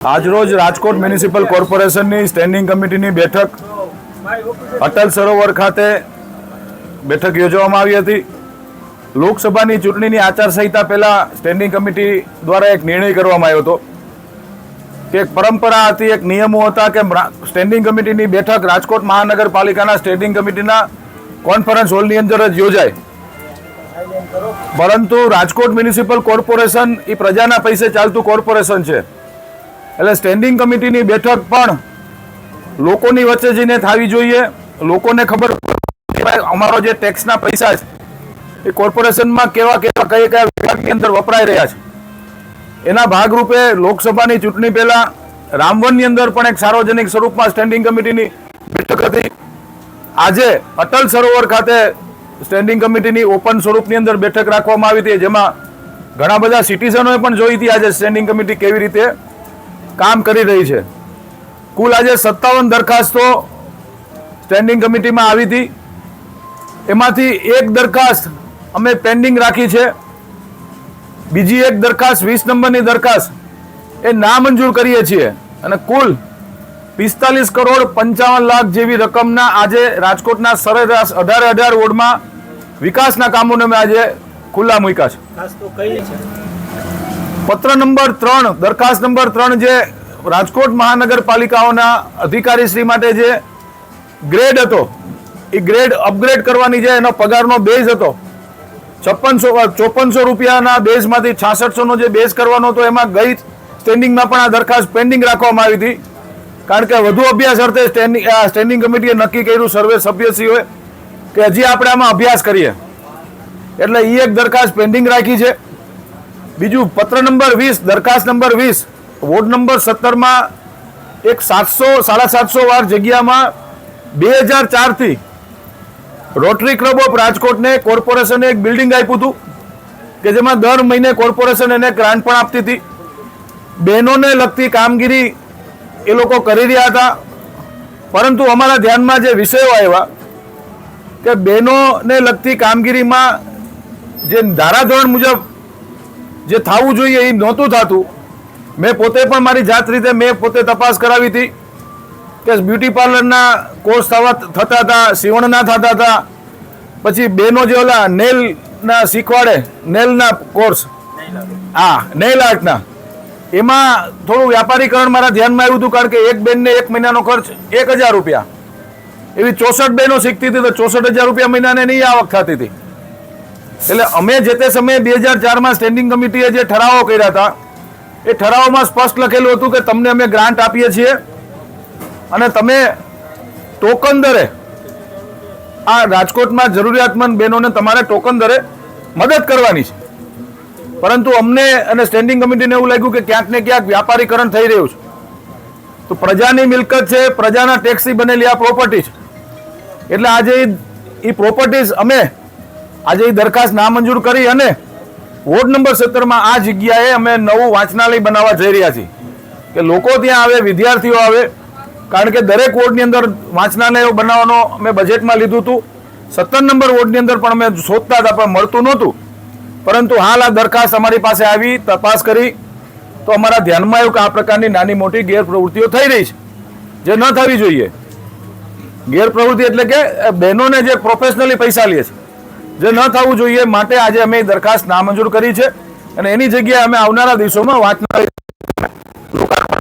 આજરોજ રાજકોટ મ્યુનિસિપલ કોર્પોરેશનની સ્ટેન્ડિંગ કમિટીની બેઠક અટલ સરોવર ખાતે બેઠક યોજવામાં આવી હતી। લોકસભાની ચૂંટણીની આચારસંહિતા પહેલા સ્ટેન્ડિંગ કમિટી દ્વારા એક નિર્ણય કરવામાં આવ્યો હતો કે એક પરંપરા હતી, એક નિયમો હતા કે સ્ટેન્ડિંગ કમિટીની બેઠક રાજકોટ મહાનગરપાલિકાના સ્ટેન્ડિંગ કમિટીના કોન્ફરન્સ હોલની અંદર જ યોજાય, પરંતુ રાજકોટ મ્યુનિસિપલ કોર્પોરેશન એ પ્રજાના પૈસે ચાલતું કોર્પોરેશન છે, એટલે સ્ટેન્ડિંગ કમિટીની બેઠક પણ લોકોની વચ્ચે જઈને થવી જોઈએ। લોકોને ખબર અમારો જે ટેક્સના પૈસા છે એ કોર્પોરેશનમાં કયા વિભાગની અંદર વપરાઈ રહ્યા છે, એના ભાગરૂપે લોકસભાની ચૂંટણી પહેલા રામવનની અંદર પણ એક સાર્વજનિક સ્વરૂપમાં સ્ટેન્ડિંગ કમિટીની બેઠક હતી। આજે અટલ સરોવર ખાતે સ્ટેન્ડિંગ કમિટીની ઓપન સ્વરૂપની અંદર બેઠક રાખવામાં આવી હતી, જેમાં ઘણા બધા સિટીઝનોએ પણ જોઈ હતી આજે સ્ટેન્ડિંગ કમિટી કેવી રીતે કામ કરી રહી છે। કુલ આજે 57 દરખાસ્તો સ્ટેન્ડિંગ કમિટીમાં આવી હતી, એમાંથી એક દરખાસ્ત અમે પેન્ડિંગ રાખી છે, બીજી એક દરખાસ્ત 20 નંબરની દરખાસ્ત એ નામંજૂર કરીએ છીએ, અને કુલ 45 કરોડ 55 લાખ જેવી રકમના આજે રાજકોટના સરેરાશ 18 વોર્ડમાં વિકાસના કામોને અમે આજે ખુલ્લા મૂક્યા છે। પત્ર નંબર 3 દરખાસ્ત નંબર 3 જે રાજકોટ મહાનગરપાલિકાઓના અધિકારીશ્રી માટે જે ગ્રેડ હતો એ ગ્રેડ અપગ્રેડ કરવાની જે એનો પગારનો બેઝ હતો 5400 રૂપિયાના બેઝમાંથી 6600નો જે બેઝ કરવાનો હતો, એમાં ગઈ સ્ટેન્ડિંગમાં પણ આ દરખાસ્ત પેન્ડિંગ રાખવામાં આવી હતી, કારણ કે વધુ અભ્યાસ અર્થે સ્ટેન્ડિંગ કમિટીએ નક્કી કર્યું સર્વે સભ્યશ્રીઓએ કે હજી આપણે આમાં અભ્યાસ કરીએ, એટલે એ એક દરખાસ્ત પેન્ડિંગ રાખી છે। બીજું પત્ર નંબર 20 દરખાસ્ત નંબર 20 વોર્ડ નંબર 17માં એક 700 વાર જગ્યામાં 2004 થી રોટરી ક્લબ ઓફ રાજકોટને કોર્પોરેશને એક બિલ્ડિંગ આપ્યું હતું કે જેમાં દર મહિને કોર્પોરેશન એને ગ્રાન્ટ પણ આપતી હતી। બહેનોને લગતી કામગીરી એ લોકો કરી રહ્યા હતા, પરંતુ અમારા ધ્યાનમાં જે વિષયો આવ્યા કે બહેનોને લગતી કામગીરીમાં જે ધારાધોરણ મુજબ જે થવું જોઈએ એ નહોતું થતું। મેં પોતે પણ મારી જાત રીતે મેં પોતે તપાસ કરાવી હતી કે બ્યુટી પાર્લરના કોર્સ થતા હતા, સીવણના થતા હતા, પછી બહેનો જે ઓલા નેલના શીખવાડે નેલના કોર્સ, નેલ આર્ટના, એમાં થોડું વ્યાપારીકરણ મારા ધ્યાનમાં આવ્યું હતું, કારણ કે એક બેનને એક મહિનાનો ખર્ચ 1000 રૂપિયા, એવી 64 બહેનો શીખતી હતી તો 64,000 રૂપિયા મહિનાને એની આવક થતી હતી। એટલે અમે જે તે સમયે 2004માં સ્ટેન્ડિંગ કમિટીએ જે ઠરાવો કર્યા હતા એ ઠરાવોમાં સ્પષ્ટ લખેલું હતું કે તમને અમે ગ્રાન્ટ આપીએ છીએ અને તમે ટોકન દરે આ રાજકોટમાં જરૂરિયાતમંદ બહેનોને તમારે ટોકન દરે મદદ કરવાની છે, પરંતુ અમને અને સ્ટેન્ડિંગ કમિટીને એવું લાગ્યું કે ક્યાંક ને ક્યાંક વ્યાપારીકરણ થઈ રહ્યું છે, તો પ્રજાની મિલકત છે, પ્રજાના ટેક્સથી બનેલી આ પ્રોપર્ટી છે, એટલે આજે એ પ્રોપર્ટીઝ અમે આજે એ દરખાસ્ત નામંજૂર કરી અને વોર્ડ નંબર 17માં આ જગ્યાએ અમે નવું વાંચનાલય બનાવવા જઈ રહ્યા છીએ કે લોકો ત્યાં આવે, વિદ્યાર્થીઓ આવે, કારણ કે દરેક વોર્ડની અંદર વાંચનાલયો બનાવવાનો અમે બજેટમાં લીધું હતું। 17 નંબર વોર્ડની અંદર પણ અમે શોધતા હતા પણ મળતું નહોતું, પરંતુ હાલ આ દરખાસ્ત અમારી પાસે આવી, તપાસ કરી તો અમારા ધ્યાનમાં આવ્યું કે આ પ્રકારની નાની મોટી ગેરપ્રવૃત્તિઓ થઈ રહી છે જે ન થવી જોઈએ। ગેરપ્રવૃત્તિ એટલે કે બહેનોને જે પ્રોફેશનલી પૈસા લે છે જે ન થવું જોઈએ, માટે આજે અમે દરખાસ્ત નામંજૂર કરી છે અને એની જગ્યાએ અમે આવનારા દિવસોમાં વાંચનાલય લોકાર્પણ